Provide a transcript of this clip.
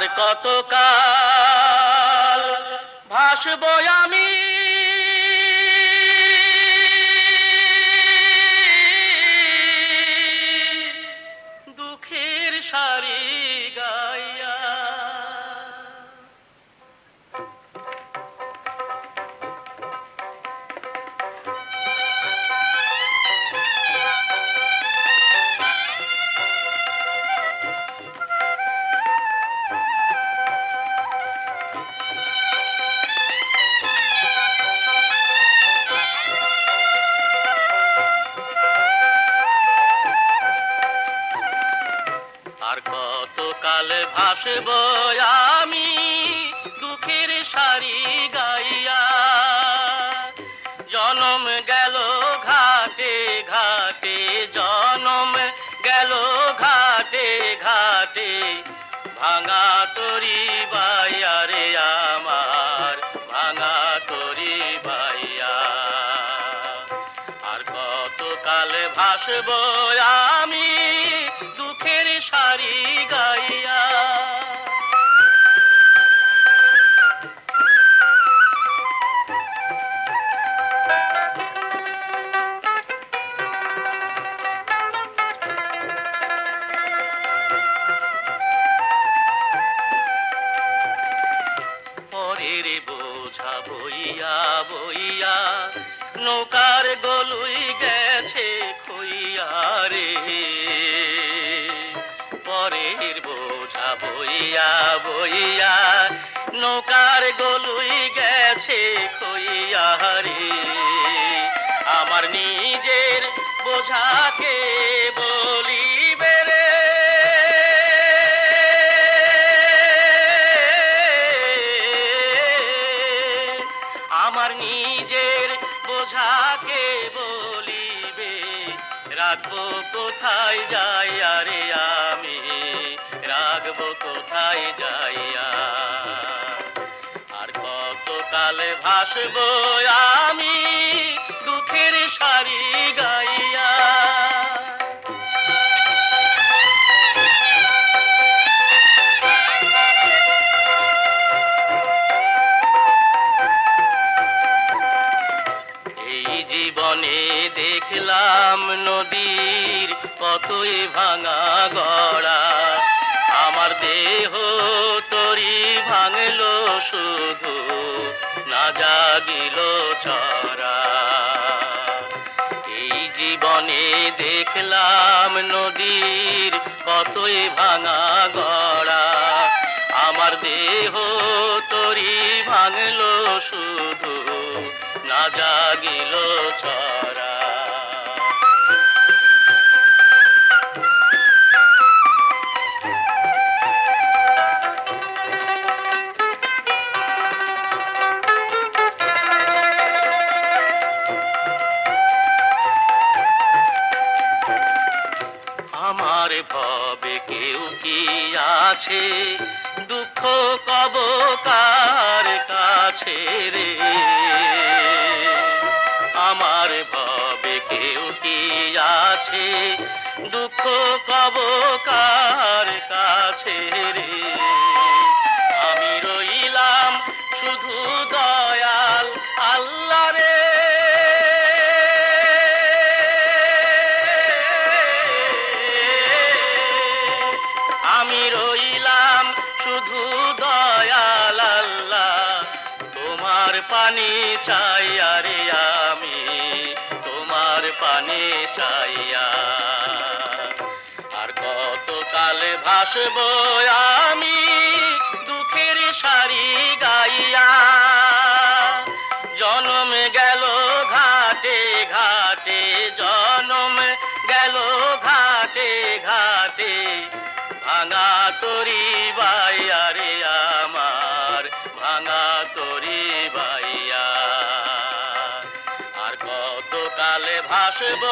আর কতকাল ভাসব আমি দুঃখের সারি গাইয়া। আর কতকাল ভাসব আমি দুঃখের সারি গাইয়া। জনম গেল ঘাটে ঘাটে, জনম গেল ঘাটে ঘাটে, ভাঙা তরি বাইয়া রে আমার, ভাঙা তরি বাইয়া। আর কতকাল ভাসব আমি দুঃখের সারি গাইয়া। পরের বোঝা বইয়া বইয়া নৌকার গলুই গেছে খইয়া রে। পরের বোঝা বইয়া বইয়া নৌকার গলুই গেছে খইয়া রে। আমার নিজের বোঝাকে বলিবে রে, আমার নিজের বোঝাকে বলিবে, রাখবো কোথায় যাইয়া রে আমি, রাখবো কোথায় যাইয়া। আর কতকাল ভাসব আমি দুঃখের সারি গাইয়া। জীবনে দেখলাম নদীর কতই ভাঙা গড়া, আমার দেহ তরি ভাঙলো শুধু, না জাগিল চরা। এই জীবনে দেখলাম নদীর কতই ভাঙা গড়া, আমার দেহ তরি ভাঙলো শুধু, না জাগিল চরা। আমার ভবে কেউ কি আছে, দুঃখ কব কার কাছে রে। আমার ভবে কেউ কি আছে, দুঃখ কব কার কাছে রে। আমি রইলাম শুধু দয়াল আল্লাহ রে, আমি রইলাম শুধু দয়াল আল্লাহ। তোমার পানি চাইয়া রে আমি, তোমার পানি চাইয়া। আর কতকাল ভাসব আমি দুঃখের সারি গাইয়া। জনম গেল ঘাটে ঘাটে, জনম গেল ঘাটে ঘাটে, ভাঙা তরি বাইয়া রে আমার, ভাঙা তরি বাইয়া। আর কতকাল ভাসব